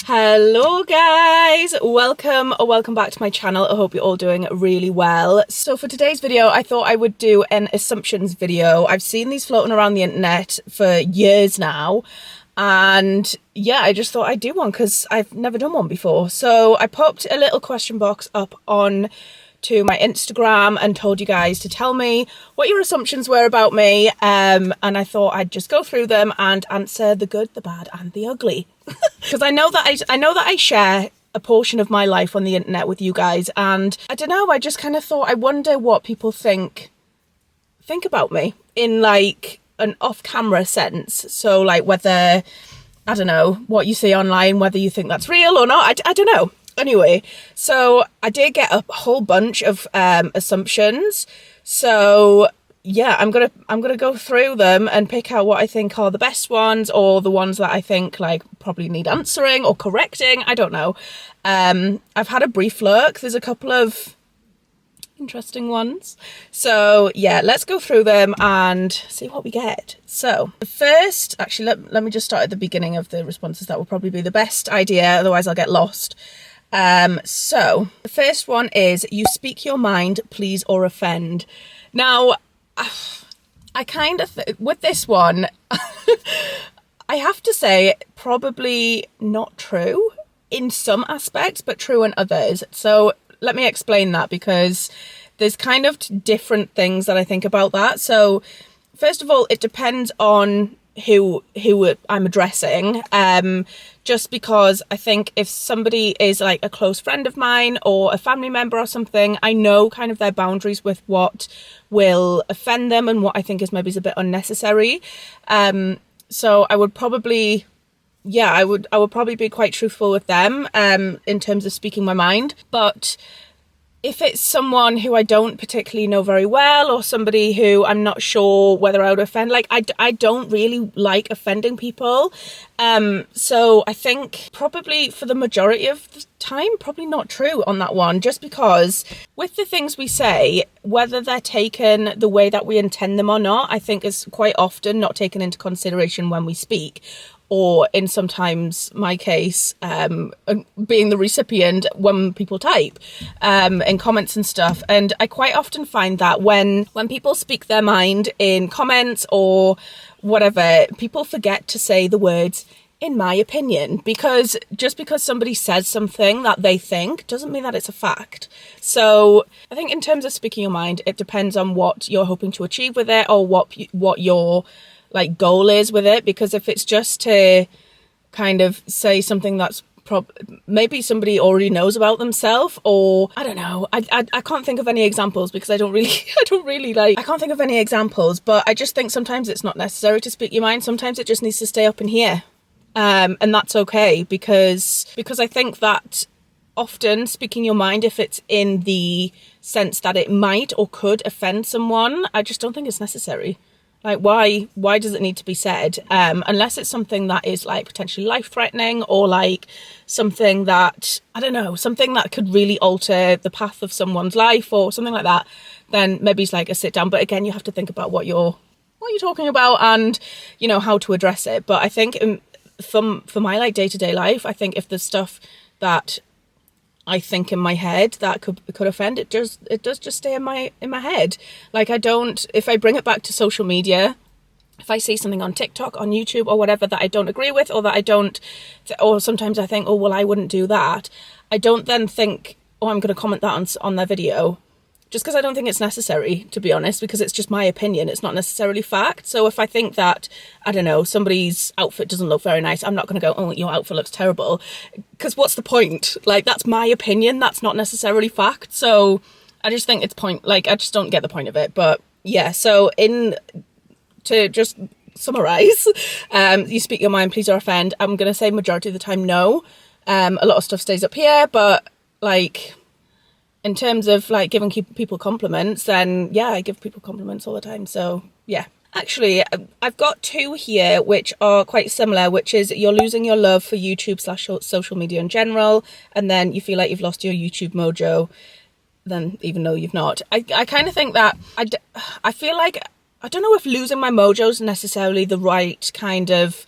Hello guys, welcome back to my channel. I hope you're all doing really well. So for today's video I thought I would do an assumptions video. I've seen these floating around the internet for years now, and yeah, I just thought I'd do one because I've never done one before. So I popped a little question box up on to my Instagram and told you guys to tell me what your assumptions were about me, and I thought I'd just go through them and answer the good, the bad and the ugly. Because I know that I share a portion of my life on the internet with you guys, and I don't know, I just kind of thought, I wonder what people think about me in like an off-camera sense. So like whether, I don't know, what you see online, whether you think that's real or not, I don't know. Anyway, so I did get a whole bunch of assumptions. So yeah, I'm gonna go through them and pick out what I think are the best ones, or the ones that I think like probably need answering or correcting. I don't know. I've had a brief look. There's a couple of interesting ones. So yeah, let's go through them and see what we get. So the first, actually, let me just start at the beginning of the responses. That will probably be the best idea. Otherwise I'll get lost. So the first one is, you speak your mind, please or offend. Now, I kind of, with this one, I have to say probably not true in some aspects, but true in others. So let me explain that, because there's kind of different things that I think about that. So first of all, it depends on who I'm addressing. Just because I think if somebody is like a close friend of mine or a family member or something, I know kind of their boundaries with what will offend them and what I think is maybe a bit unnecessary. So I would probably, yeah, I would probably be quite truthful with them in terms of speaking my mind. But if it's someone who I don't particularly know very well, or somebody who I'm not sure whether I would offend, like I don't really like offending people. So I think probably for the majority of the time, probably not true on that one, just because with the things we say, whether they're taken the way that we intend them or not, I think is quite often not taken into consideration when we speak. Or in sometimes my case, being the recipient when people type in comments and stuff. And I quite often find that when people speak their mind in comments or whatever, people forget to say the words, in my opinion, because just because somebody says something that they think doesn't mean that it's a fact. So I think in terms of speaking your mind, it depends on what you're hoping to achieve with it, or what your like goal is with it. Because if it's just to kind of say something that's maybe somebody already knows about themselves, or I don't know, I can't think of any examples, because I can't think of any examples, but I just think sometimes it's not necessary to speak your mind. Sometimes it just needs to stay up in here, and that's okay, because I think that often speaking your mind, if it's in the sense that it might or could offend someone, I just don't think it's necessary. Like, why does it need to be said? Unless it's something that is like potentially life-threatening, or like something that, I don't know, something that could really alter the path of someone's life or something like that, then maybe it's like a sit down. But again, you have to think about what you're talking about and, you know, how to address it. But I think for my like day-to-day life, I think if there's stuff that I think in my head that could offend, it does just stay in my head. Like, if I bring it back to social media, if I see something on TikTok, on YouTube or whatever that I don't agree with, or that I don't, or sometimes I think, oh well, I wouldn't do that, I don't then think, oh, I'm going to comment that on their video, just because I don't think it's necessary, to be honest, because it's just my opinion. It's not necessarily fact. So if I think that, I don't know, somebody's outfit doesn't look very nice, I'm not going to go, oh, your outfit looks terrible, because what's the point? Like, that's my opinion. That's not necessarily fact. So I just think it's I just don't get the point of it. But yeah, so to just summarize, you speak your mind, please or offend. I'm going to say majority of the time, no. A lot of stuff stays up here, but like, in terms of like giving people compliments, then yeah, I give people compliments all the time. So yeah, actually I've got two here which are quite similar, which is, you're losing your love for YouTube/social media in general, and then you feel like you've lost your YouTube mojo, then even though you've not. I kind of think that I feel like, I don't know if losing my mojo is necessarily the right kind of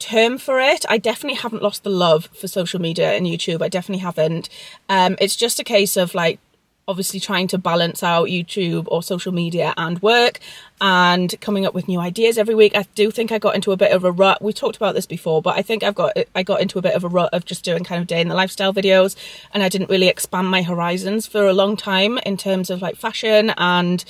term for it. I definitely haven't lost the love for social media and YouTube. I definitely haven't. It's just a case of like obviously trying to balance out YouTube or social media and work and coming up with new ideas every week. I do think I got into a bit of a rut. We talked about this before, but I think I got into a bit of a rut of just doing kind of day in the lifestyle videos, and I didn't really expand my horizons for a long time in terms of like fashion and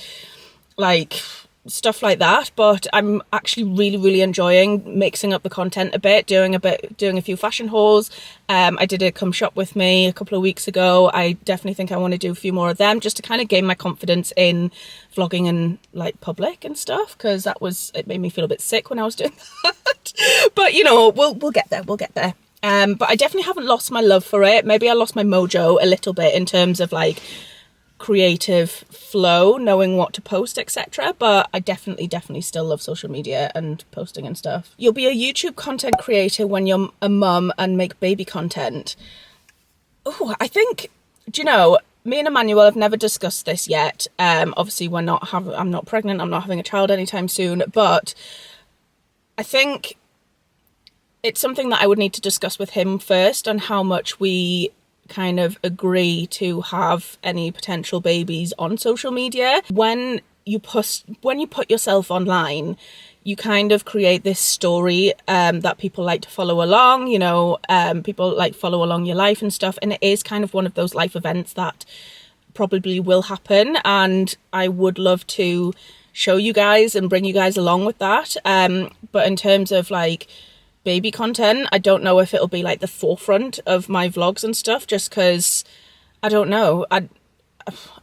like stuff like that. But I'm actually really enjoying mixing up the content a bit, doing a few fashion hauls. I did a come shop with me a couple of weeks ago. I definitely think I want to do a few more of them just to kind of gain my confidence in vlogging and like public and stuff, because it made me feel a bit sick when I was doing that. But you know, we'll get there. But I definitely haven't lost my love for it. Maybe I lost my mojo a little bit in terms of like creative flow, knowing what to post, etc. But I definitely still love social media and posting and stuff. You'll be a YouTube content creator when you're a mum and make baby content. Oh, I think, do you know, me and Emmanuel have never discussed this yet. Obviously I'm not pregnant, I'm not having a child anytime soon, but I think it's something that I would need to discuss with him first on how much we kind of agree to have any potential babies on social media. When you put yourself online, you kind of create this story that people like to follow along, you know, people like follow along your life and stuff, and it is kind of one of those life events that probably will happen, and I would love to show you guys and bring you guys along with that. But in terms of like baby content, I don't know if it'll be like the forefront of my vlogs and stuff, just because I don't know.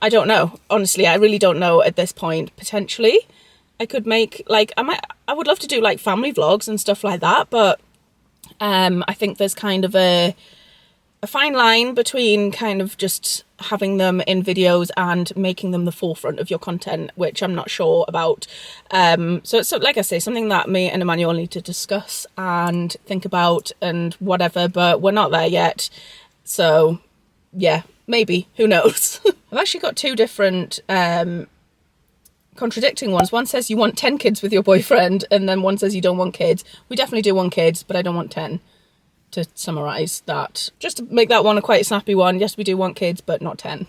I don't know. Honestly, I really don't know at this point. Potentially I could make like, I would love to do like family vlogs and stuff like that, but I think there's kind of a fine line between kind of just having them in videos and making them the forefront of your content, which I'm not sure about. So like I say, something that me and Emmanuel need to discuss and think about and whatever, but we're not there yet. So yeah, maybe, who knows? I've actually got two different contradicting ones. One says you want 10 kids with your boyfriend, and then one says you don't want kids. We definitely do want kids, but I don't want 10. To summarise that, just to make that one a quite snappy one. Yes, we do want kids, but not 10.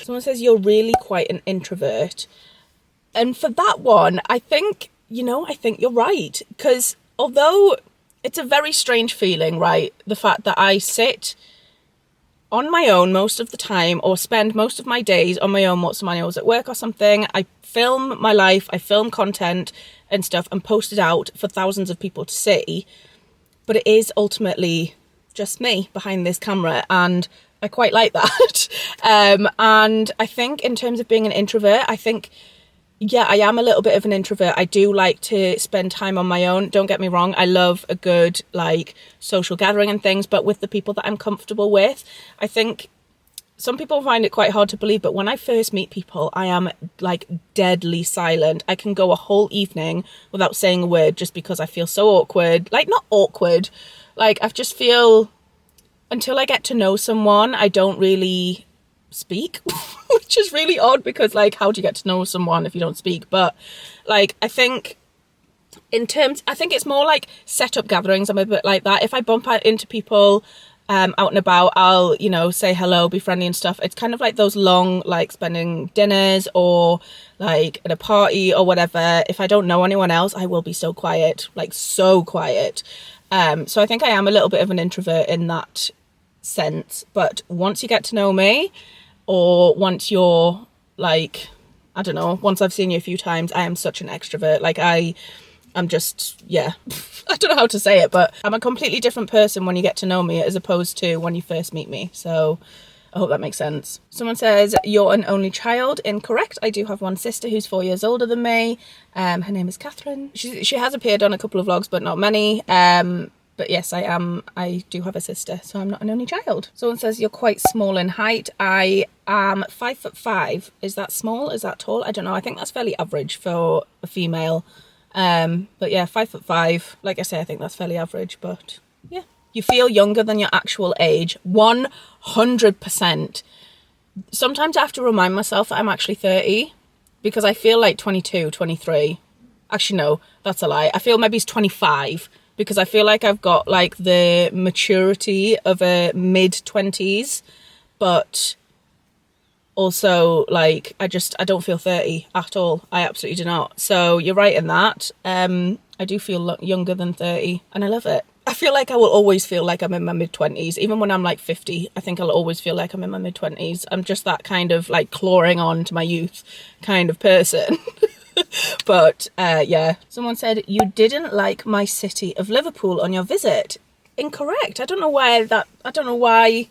Someone says you're really quite an introvert, and for that one, I think you're right, because although it's a very strange feeling, right, the fact that I sit on my own most of the time, or spend most of my days on my own once Emmanuel's at work or something. I film my life, I film content and stuff and post it out for thousands of people to see. But it is ultimately just me behind this camera, and I quite like that. And I think in terms of being an introvert, I think, yeah, I am a little bit of an introvert. I do like to spend time on my own. Don't get me wrong. I love a good like social gathering and things, but with the people that I'm comfortable with. I think some people find it quite hard to believe, but when I first meet people, I am like deadly silent. I can go a whole evening without saying a word just because I feel so awkward. Like, not awkward, like I just feel, until I get to know someone, I don't really speak, which is really odd because like, how do you get to know someone if you don't speak? But like, I think it's more like set up gatherings. I'm a bit like that. If I bump out into people out and about, I'll, you know, say hello, be friendly and stuff. It's kind of like those long, like spending dinners or like at a party or whatever. If I don't know anyone else, I will be so quiet, like so quiet. So I think I am a little bit of an introvert in that sense. But once you get to know me, or once you're like, I don't know, once I've seen you a few times, I am such an extrovert. Like I'm just, yeah, I don't know how to say it, but I'm a completely different person when you get to know me as opposed to when you first meet me. So I hope that makes sense. Someone says, you're an only child. Incorrect. I do have one sister who's 4 years older than me. Her name is Catherine. She has appeared on a couple of vlogs, but not many. But yes, I do have a sister, so I'm not an only child. Someone says you're quite small in height. I am 5'5". Is that small? Is that tall? I don't know. I think that's fairly average for a female. But yeah, 5'5". Like I say, I think that's fairly average, but yeah. You feel younger than your actual age. 100%. Sometimes I have to remind myself that I'm actually 30 because I feel like 22, 23. Actually, no, that's a lie. I feel maybe it's 25. because I feel like I've got like the maturity of a mid-20s, but also like I don't feel 30 at all. I absolutely do not. So you're right in that. I do feel younger than 30 and I love it. I feel like I will always feel like I'm in my mid-20s. Even when I'm like 50, I think I'll always feel like I'm in my mid-20s. I'm just that kind of like clawing on to my youth kind of person. But yeah, someone said you didn't like my city of Liverpool on your visit. Incorrect. I don't know why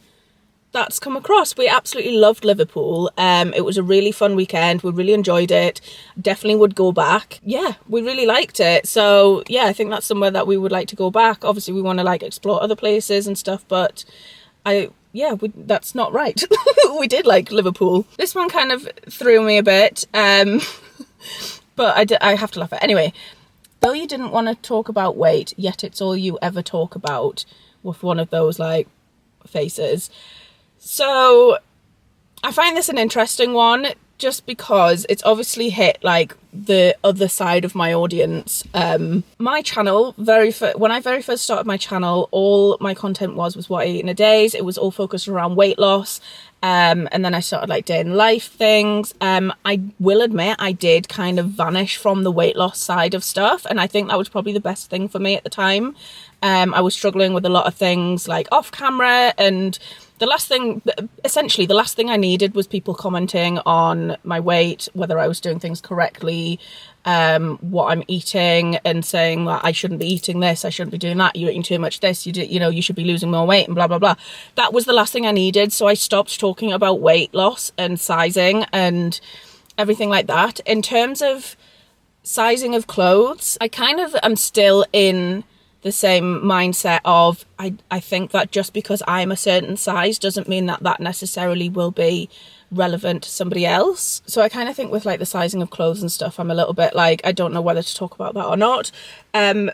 that's come across. We absolutely loved Liverpool. It was a really fun weekend. We really enjoyed it. Definitely would go back. Yeah, we really liked it. So yeah, I think that's somewhere that we would like to go back. Obviously we want to like explore other places and stuff, but that's not right. We did like Liverpool. This one kind of threw me a bit, but I have to laugh at it. Anyway, though you didn't want to talk about weight, yet it's all you ever talk about, with one of those like faces. So I find this an interesting one just because it's obviously hit like the other side of my audience. My channel, when I very first started my channel, all my content was what I eat in a day. It was all focused around weight loss. And then I started like day in life things. I will admit I did kind of vanish from the weight loss side of stuff. And I think that was probably the best thing for me at the time. I was struggling with a lot of things like off camera, and the last thing I needed was people commenting on my weight, whether I was doing things correctly, what I'm eating, and saying that I shouldn't be eating this, I shouldn't be doing that, you're eating too much this, you should be losing more weight and blah, blah, blah. That was the last thing I needed. So I stopped talking about weight loss and sizing and everything like that. In terms of sizing of clothes, I kind of am still in the same mindset of I think that just because I'm a certain size doesn't mean that necessarily will be relevant to somebody else. So I kind of think with like the sizing of clothes and stuff, I'm a little bit like, I don't know whether to talk about that or not.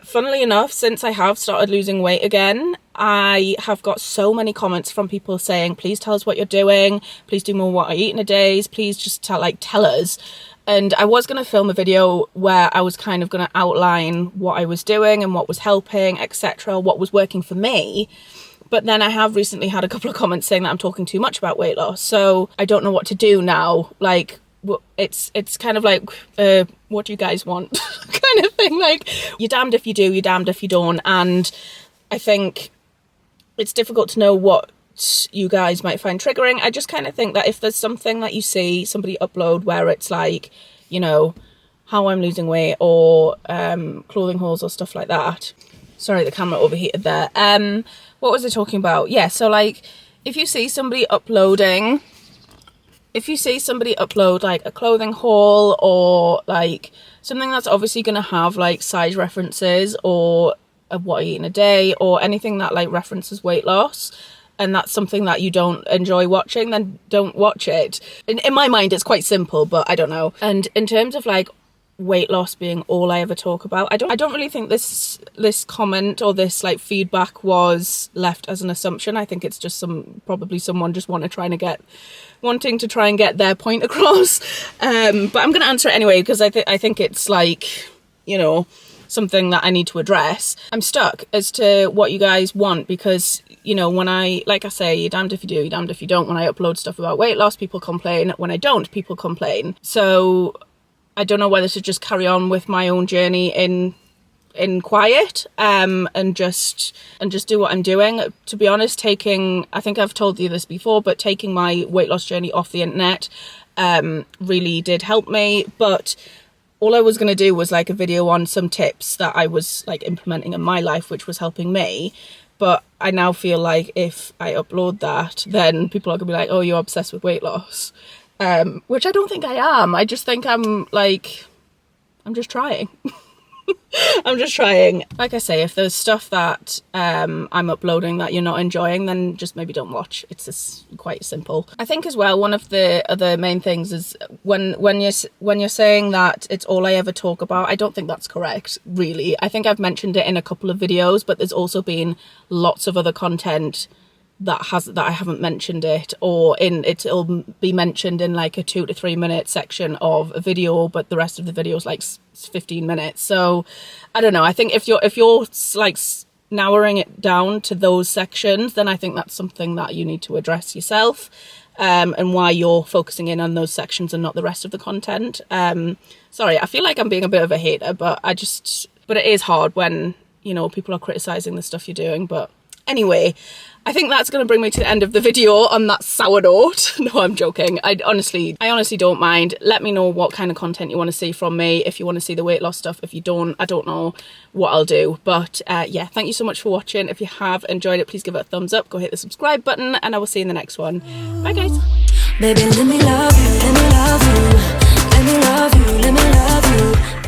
Funnily enough, since I have started losing weight again, I have got so many comments from people saying, please tell us what you're doing, please do more what I eat in a day, please just tell us. And I was going to film a video where I was kind of going to outline what I was doing and what was helping, etc., what was working for me. But then I have recently had a couple of comments saying that I'm talking too much about weight loss. So I don't know what to do now. Like, it's kind of like, what do you guys want kind of thing. Like, you're damned if you do, you're damned if you don't. And I think it's difficult to know what you guys might find triggering. I just kind of think that if there's something that you see somebody upload where it's like, how I'm losing weight, or clothing hauls or stuff like that. Sorry, the camera overheated there. What was I talking about? Yeah, so like if you see somebody upload like a clothing haul, or like something that's obviously going to have like size references, or what I eat in a day, or anything that like references weight loss, and that's something that you don't enjoy watching, then don't watch it. In my mind, it's quite simple, but I don't know. And in terms of like weight loss being all I ever talk about, I don't really think this comment or this like feedback was left as an assumption. I think it's just probably someone just wanting to try and get their point across. But I'm going to answer it anyway, because I think it's like, something that I need to address. I'm stuck as to what you guys want, because when like I say, you're damned if you do, you're damned if you don't. When I upload stuff about weight loss, people complain. When I don't, people complain. So I don't know whether to just carry on with my own journey in quiet, and just do what I'm doing. To be honest, I think I've told you this before, but taking my weight loss journey off the internet really did help me. But all I was going to do was like a video on some tips that I was like implementing in my life, which was helping me. But I now feel like if I upload that, then people are going to be like, oh, you're obsessed with weight loss. Which I don't think I am. I just think I'm just trying. I'm just trying. Like I say, if there's stuff that I'm uploading that you're not enjoying, then just maybe don't watch. It's just quite simple. I think as well, one of the other main things is when you're saying that it's all I ever talk about, I don't think that's correct, really. I think I've mentioned it in a couple of videos, but there's also been lots of other content that I haven't mentioned it, or it'll be mentioned in like a 2 to 3 minute section of a video, but the rest of the video is like 15 minutes. So I don't know. I think if you're like narrowing it down to those sections, then I think that's something that you need to address yourself, and why you're focusing in on those sections and not the rest of the content. Sorry, I feel like I'm being a bit of a hater, but it is hard when, you know, people are criticizing the stuff you're doing. But anyway, I think that's going to bring me to the end of the video on that sour note. No, I'm joking. I honestly don't mind. Let me know what kind of content you want to see from me. If you want to see the weight loss stuff. If you don't, I don't know what I'll do. But yeah, thank you so much for watching. If you have enjoyed it, please give it a thumbs up. Go hit the subscribe button, and I will see you in the next one. Bye, guys. Baby, let me love you, let me love you, let me love you, let me love you.